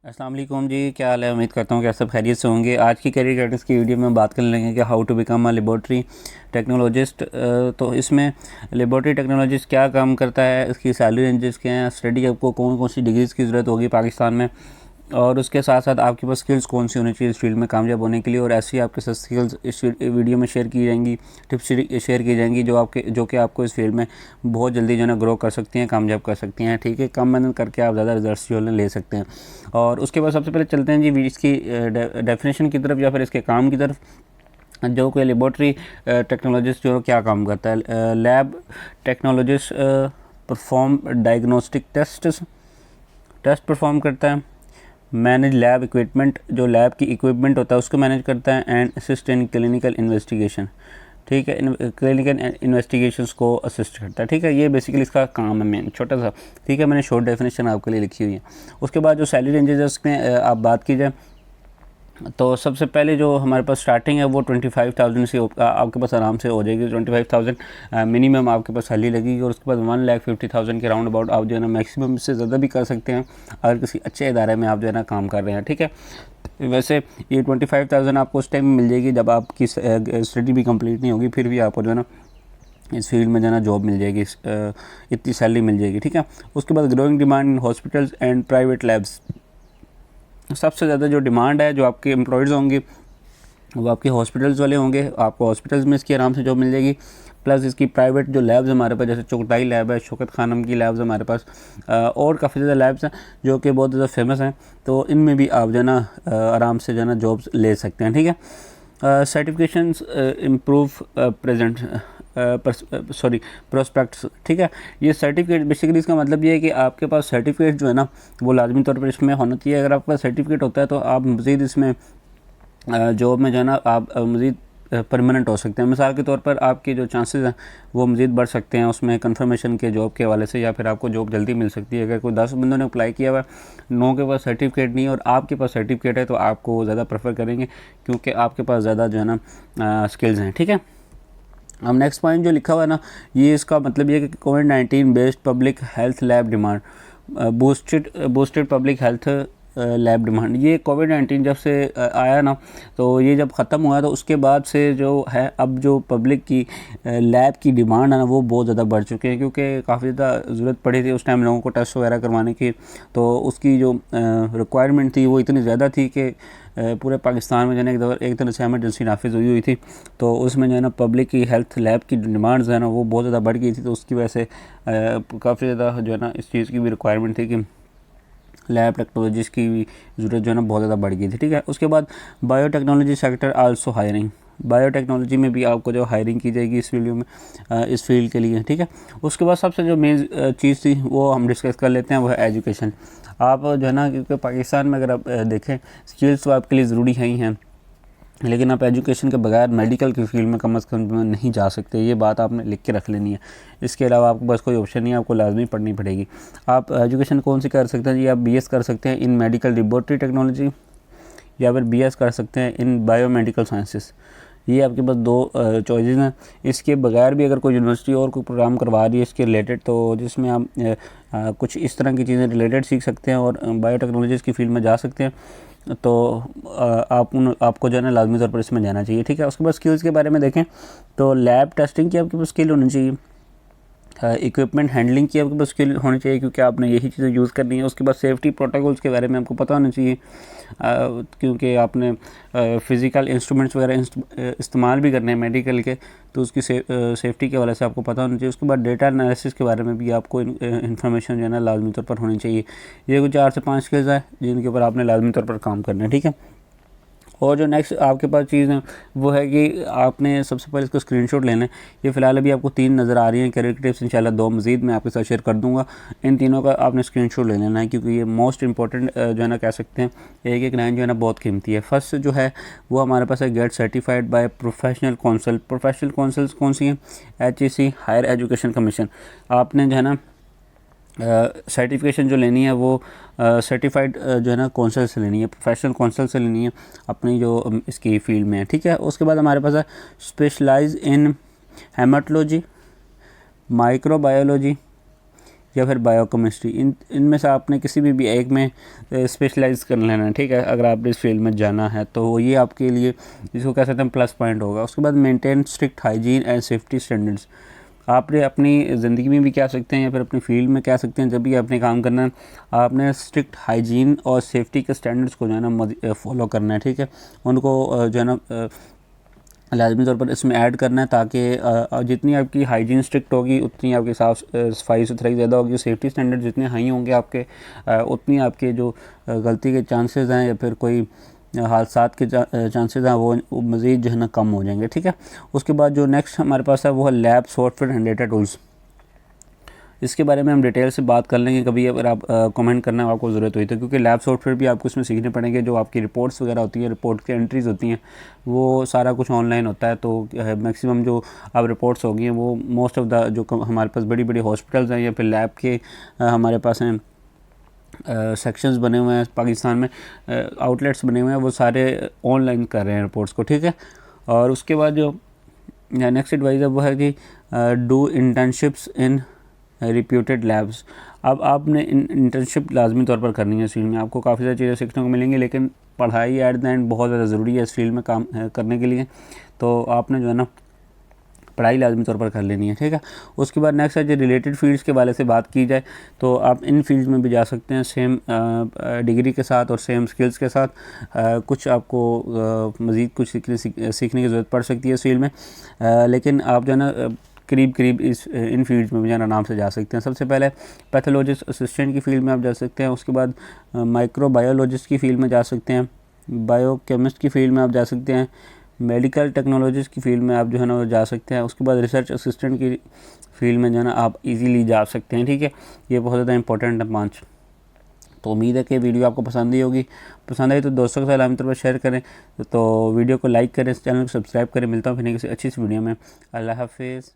अस्सलाम वालेकुम जी, क्या हाल है। उम्मीद करता हूँ कि आप सब खैरियत से होंगे। आज की करियर गाइडेंस की वीडियो में बात कर लेंगे कि how to become a laboratory technologist. तो इसमें लेबॉर्ट्री टेक्नोलॉजिस्ट क्या काम करता है, इसकी सैलरी रेंजेस क्या हैं, स्टडी आपको कौन कौन सी डिग्रीज़ की ज़रूरत होगी पाकिस्तान में, और उसके साथ साथ आपके पास स्किल्स कौन सी होनी चाहिए इस फील्ड में कामयाब होने के लिए। और ऐसी आपके साथ स्किल्स इस वीडियो में शेयर की जाएंगी, टिप्स शेयर की जाएंगी जो कि आपको इस फील्ड में बहुत जल्दी जो है ना ग्रो कर सकती हैं, कामयाब कर सकती हैं। ठीक है, कम मेहनत करके आप ज़्यादा रिजल्ट्स जो है ले सकते हैं। और उसके बाद सबसे पहले चलते हैं जी इसकी डेफिनेशन की तरफ या फिर इसके काम की तरफ। जो कि लेबॉर्ट्री टेक्नोलॉजिस्ट जो क्या काम करता है। Lab technologist perform diagnostic test perform करता है, मैनेज लैब इक्विपमेंट, जो लैब की इक्विपमेंट होता है उसको मैनेज करता है, and assist in clinical investigation. ठीक है, क्लिनिकल इन्वेस्टिगेशंस को असिस्ट करता है। ठीक है, ये बेसिकली इसका काम है मेन, छोटा सा। ठीक है, मैंने शॉर्ट डेफिनेशन आपके लिए लिखी हुई है। उसके बाद जो सैलरी रेंजेस उसमें आप बात की जाए तो सबसे पहले जो हमारे पास स्टार्टिंग है वो 25,000 से आपके पास आराम से हो जाएगी। 25,000 मिनिमम आपके पास सैलरी लगेगी, और उसके बाद 1,50,000 के राउंड अबाउट आप जो है ना मैक्सिमम से ज़्यादा भी कर सकते हैं अगर किसी अच्छे इदारे में आप जो है ना काम कर रहे हैं। ठीक है, वैसे ये 25,000 आपको उस टाइम मिल जाएगी जब आपकी स्टडी भी कंप्लीट नहीं होगी, फिर भी आपको जो है ना इस फील्ड में जो है ना जॉब मिल जाएगी, इतनी सैलरी मिल जाएगी। ठीक है, उसके बाद growing demand in hospitals and private labs. सबसे ज़्यादा जो डिमांड है, जो आपके एम्प्लॉयज़ होंगे वो आपके हॉस्पिटल्स वाले होंगे। आपको हॉस्पिटल्स में इसकी आराम से जॉब मिल जाएगी। प्लस इसकी प्राइवेट जो लैब्स हमारे पास, जैसे चुगताई लैब है, शौकत खानम की लैब्स हमारे पास, और काफ़ी ज़्यादा लैब्स हैं जो कि बहुत ज़्यादा फेमस हैं। तो इनमें भी आप जो है ना आराम से जो है ना जॉब्स ले सकते हैं। ठीक है, सर्टिफिकेशंस इम्प्रूव प्रेजेंट प्रोस्पेक्ट्स। ठीक है, ये सर्टिफिकेट बेसिकली इसका मतलब ये है कि आपके पास सर्टिफिकेट जो है ना वो लाजमी तौर पर इसमें होना चाहिए। अगर आपका सर्टिफिकेट होता है तो आप मज़ीद इसमें जॉब में जो है ना आप मज़ीद परमानेंट हो सकते हैं। मिसाल के तौर पर आपके जो चांसेस हैं वो मज़ीद बढ़ सकते हैं उसमें कंफर्मेशन के जॉब के हवाले से, या फिर आपको जॉब जल्दी मिल सकती है। अगर कोई 10 बंदों ने अप्लाई किया हुआ है, 9 के पास सर्टिफिकेट नहीं है और आपके पास सर्टिफिकेट है, तो आपको ज़्यादा प्रेफर करेंगे क्योंकि आपके पास ज़्यादा जो है ना स्किल्स हैं। ठीक है, अब नेक्स्ट पॉइंट जो लिखा हुआ है ना, ये इसका मतलब ये है कि कोविड-19 based public health lab demand, boosted public health lab demand. ये कोविड-19 जब से आया ना, तो ये जब ख़त्म हुआ तो उसके बाद से जो है अब जो पब्लिक की लैब की डिमांड है ना वो बहुत ज़्यादा बढ़ चुके हैं, क्योंकि काफ़ी ज़्यादा ज़रूरत पड़ी थी उस टाइम लोगों को टेस्ट वगैरह करवाने की। तो उसकी जो रिक्वायरमेंट थी वो इतनी ज़्यादा थी कि पूरे पाकिस्तान में जो है एक तरह से एमरजेंसी नाफिज हुई थी। तो उसमें जो है ना पब्लिक की हेल्थ लैब की डिमांड्स है ना वो बहुत ज़्यादा बढ़ गई थी। तो उसकी वजह से काफ़ी ज़्यादा जो है ना इस चीज़ की भी रिक्वायरमेंट थी कि लैब टेक्नोलॉजीज़ की ज़रूरत जो है ना बहुत ज़्यादा बढ़ गई थी। ठीक है, उसके बाद biotechnology sector also hiring. Biotechnology में भी आपको जो हायरिंग की जाएगी इस वीडियो में, इस फील्ड के लिए। ठीक है, उसके बाद सबसे जो मेन चीज़ थी वो हम डिस्कस कर लेते हैं, वो है एजुकेशन। आप जो है ना, क्योंकि पाकिस्तान में अगर आप देखें स्किल्स तो आपके लिए ज़रूरी है ही हैं, लेकिन आप एजुकेशन के बगैर मेडिकल की फील्ड में कम अज़ कम नहीं जा सकते। ये बात आपने लिख के रख लेनी है। इसके अलावा आपके पास कोई ऑप्शन नहीं है, आपको लाजमी पढ़नी पड़ेगी। आप एजुकेशन कौन सी कर सकते हैं जी? आप बीएस कर सकते हैं इन मेडिकल लेबॉर्ट्री टेक्नोलॉजी, या फिर बीएस कर सकते हैं इन बायोमेडिकल साइंसेस। ये आपके पास दो चॉइसेस हैं। इसके बगैर भी अगर कोई यूनिवर्सिटी और कोई प्रोग्राम करवा रही है इसके रिलेटेड, तो जिसमें आप कुछ इस तरह की चीज़ें रिलेटेड सीख सकते हैं और बायोटेक्नोलॉजीज़ की फील्ड में जा सकते हैं, तो आपको जो है ना लाजमी तौर पर इसमें जाना चाहिए। ठीक है, उसके बाद स्किल्स के बारे में देखें तो लैब टेस्टिंग की आपके पास स्किल होनी चाहिए, इक्विपमेंट हैंडलिंग की आपके पास स्किल होनी चाहिए क्योंकि आपने यही चीज़ें यूज़ करनी है। उसके बाद सेफ्टी प्रोटोकॉल्स के बारे में आपको पता होना चाहिए, क्योंकि आपने फ़िज़िकल इंस्ट्रूमेंट्स वगैरह इस्तेमाल भी करने हैं मेडिकल के, तो उसकी सेफ्टी के हवाले से आपको पता होना चाहिए। उसके बाद डेटा एनालिसिस के बारे में भी आपको इन्फॉर्मेशन जो है ना लाजमी तौर पर होनी चाहिए। ये कुछ 4 से 5 स्किल्स हैं जिनके ऊपर आपने लाजमी तौर पर काम करना है। ठीक है, और जो नेक्स्ट आपके पास चीज़ है वो है कि आपने सबसे पहले इसको स्क्रीनशॉट लेना है। ये फ़िलहाल अभी आपको 3 नज़र आ रही हैं करियर टिप्स, इंशाल्लाह 2 मज़ीद मैं आपके साथ शेयर कर दूँगा। इन तीनों का आपने स्क्रीनशॉट ले लेना है क्योंकि ये मोस्ट इंपॉर्टेंट जो है ना कह सकते हैं, एक लाइन जो है ना बहुत कीमती है। फर्स्ट जो है वो हमारे पास है get certified by professional council. Professional councils कौन सी हैं? HEC, higher education commission. आपने जो है ना सर्टिफिकेशन जो लेनी है वो सर्टिफाइड जो है ना कौंसल से लेनी है, प्रोफेशनल कौंसल से लेनी है अपनी जो इसकी फील्ड में है। ठीक है, उसके बाद हमारे पास है स्पेशलाइज इन हेमाटोलॉजी, माइक्रोबायोलॉजी, या फिर बायोकेमिस्ट्री, इनमें से आपने किसी भी एक में स्पेशलाइज कर लेना है, ठीक है। अगर आप इस फील्ड में जाना है तो ये आपके लिए जिसको कह सकते हैं प्लस पॉइंट होगा। उसके बाद maintain strict hygiene and safety standards, आपने अपनी ज़िंदगी में भी कह सकते हैं या फिर अपनी फील्ड में कह सकते हैं, जब भी आपने काम करना है आपने स्ट्रिक्ट हाइजीन और सेफ्टी के स्टैंडर्ड्स को जो है ना फॉलो करना है, ठीक है। उनको जो है ना लाजमी तौर पर इसमें ऐड करना है, ताकि जितनी आपकी हाइजीन स्ट्रिक्ट होगी उतनी आपकी साफ़ सफाई सुथराई ज़्यादा होगी, सेफ्टी स्टैंडर्ड जितने हाई होंगे आपके उतनी आपके जो गलती के चांसेस हैं या फिर कोई हादसात के चांसेस हैं वो मज़ीद जो है ना कम हो जाएंगे, ठीक है। उसके बाद जो नेक्स्ट हमारे पास है वो है lab software and data tools. इसके बारे में हम डिटेल से बात कर लेंगे कभी अगर आप कमेंट करना आपको ज़रूरत हुई तो, क्योंकि लैब सॉफ्टवेयर भी आपको इसमें सीखने पड़ेंगे। जो आपकी रिपोर्ट्स वगैरह होती हैं, रिपोर्ट की एंट्रीज़ होती हैं, वो सारा कुछ ऑनलाइन होता है। तो मैक्सिमम जो अब रिपोर्ट्स होगी हैं वो मोस्ट ऑफ द जो हमारे पास बड़ी बड़ी हॉस्पिटल्स हैं या फिर लैब के हमारे पास हैं सेक्शंस बने हुए हैं पाकिस्तान में, आउटलेट्स बने हुए हैं, वो सारे ऑनलाइन कर रहे हैं रिपोर्ट्स को, ठीक है। और उसके बाद जो नेक्स्ट एडवाइस है वो है कि do internships in reputed labs. अब आपने इंटर्नशिप लाजमी तौर पर करनी है इस फील्ड में, आपको काफ़ी सारी चीज़ें सीखने को मिलेंगी, लेकिन पढ़ाई एट द एंड बहुत ज़्यादा ज़रूरी है इस फील्ड में काम करने के लिए। तो आपने जो है ना पढ़ाई लाजमी तौर पर कर लेनी है, ठीक है। उसके बाद नेक्स्ट है जो रिलेटेड फील्ड्स के वाले से बात की जाए तो आप इन फील्ड्स में भी जा सकते हैं सेम डिग्री के साथ और सेम स्किल्स के साथ। कुछ आपको मज़ीद कुछ सीखने की ज़रूरत पड़ सकती है इस फील्ड में, लेकिन आप जो है ना करीब इन फील्ड्स में भी जाना नाम से जा सकते हैं। सबसे पहले पैथोलॉजिस्ट असिस्टेंट की फील्ड में आप जा सकते हैं। उसके बाद माइक्रोबायोलॉजिस्ट की फील्ड में जा सकते हैं। बायोकेमिस्ट की फील्ड में आप जा सकते हैं। मेडिकल टेक्नोलॉजिस्ट की फील्ड में आप जो है ना जा सकते हैं। उसके बाद रिसर्च असिस्टेंट की फील्ड में जो है ना आप इजीली जा सकते हैं, ठीक है। ये बहुत ज़्यादा इंपॉर्टेंट है 5। तो उम्मीद है कि वीडियो आपको पसंद ही होगी। पसंद आई तो दोस्तों के साथ लाजमी तौर पर शेयर करें, तो वीडियो को लाइक करें, चैनल को सब्सक्राइब करें। मिलता हूँ फिर किसी अच्छी सी वीडियो में। अल्लाह हाफिज़।